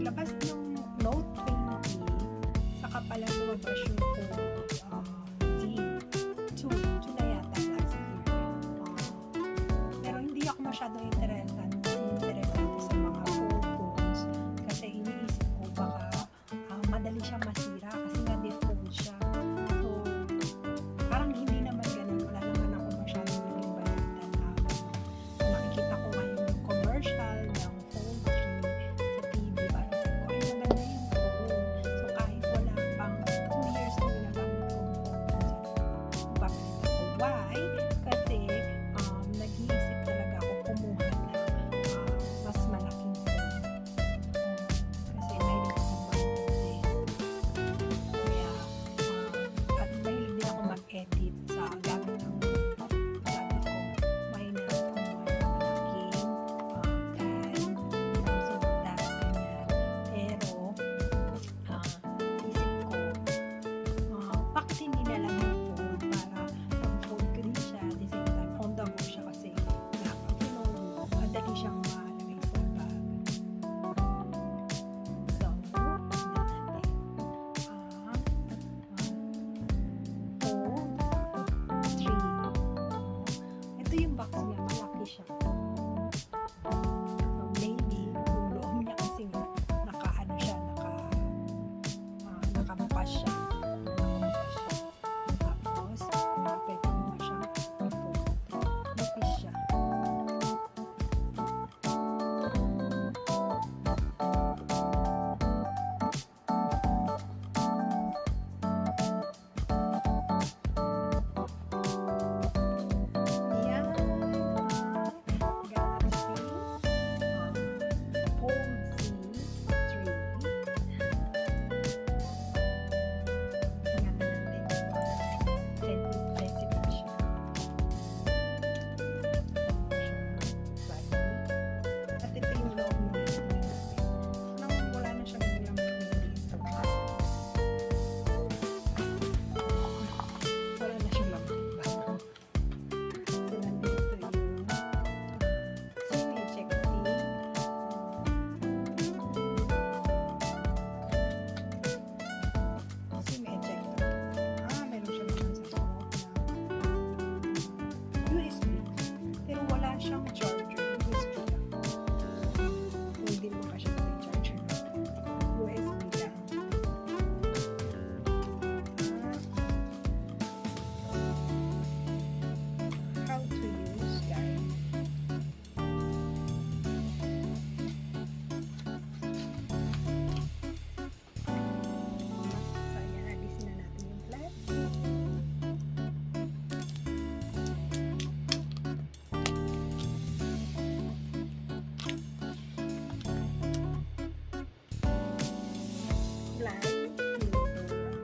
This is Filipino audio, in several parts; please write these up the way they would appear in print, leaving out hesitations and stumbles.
paglabas ng Note 20, saka pala lumabas yung phone Z 2 na yata last year. Pero hindi ako masyadong interesado sa mga fold phones kasi iniisip ko baka madali siyang masira kasi nga default siya. So, parang hindi naman ganun. Wala naman ako masyadong naging balitan na nakikita ko ngayon yung commercial ng Fold 3 sa TV. Parang sabi ko, ay maganda yung phone. So, kahit wala pang 2 years na ginagamit kong phone, bakit ako? Why? Kasi nag-iisip talaga ako kumuha na mas malaking phone. Kasi mahilig ako mag-edit. Kaya, at mahilig din ako mag-edit sa gamit ng sabi ko, why not kumuha ng malaking pen, so that, ganyan. Pero, isip ko, bakit hindi na lang yung fold para pag-fold ko din siya at the same time on the go siya kasi madali siyang malagay sa bag. So, tignan natin. Fold 3. Ito yung box niya, malaki siya. So, maybe yung loob niya kasi nga naka-ano siya, nakabukas siya. Tapos, pwede mo nga siyang i-fold. Nipis siya. Yan. Galaxy Fold Z3. Tingnan natin. Sensitive siya. Plastic. At ito yung loob mo na wala na siyang bilang dito. Wala na siyang laman. So, nandito yung SIM ejecting. SIM ejector. Meron siya naman sa loob na USB. Pero wala siyang charger. USB lang. Hindi mo kasi may charger. USB lang. How to use, guys. So, ayan, alisin na natin yung plastic. Black silver ang kinuha.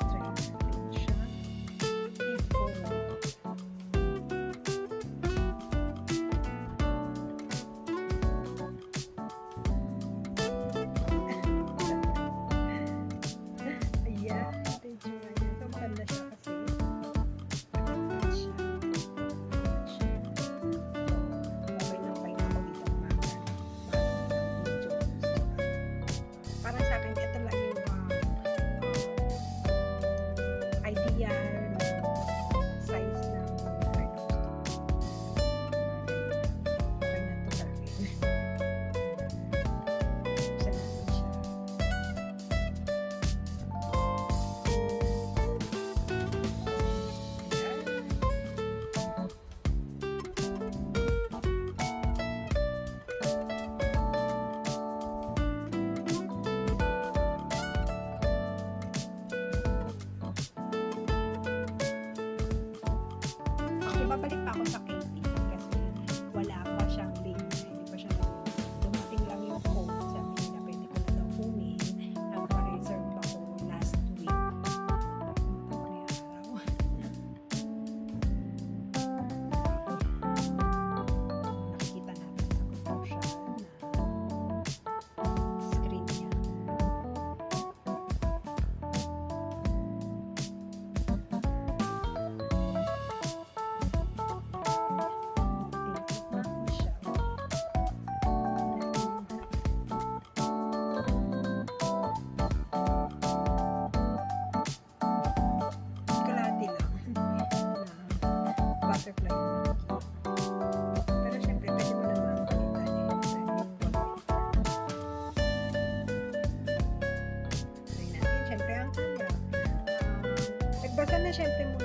Try natin siya i-fold. Ayan, ito yung tsura niya. So, maganda siya kasi nakapit siya. Okay na ako dito umaga. Video. Parang sa akin, ito lang yung ideal size ng gusto. Okay na ito sa akin. Buksan natin siya. Babalik pa ako sa KT kasi wala pa siyang link. Hindi pa siya dumating lang yung code sa amin na pwede ko na daw kunin. Nag-reserve ako last week. Pumunta ko na yung araw. Nakikita Basta na siyempre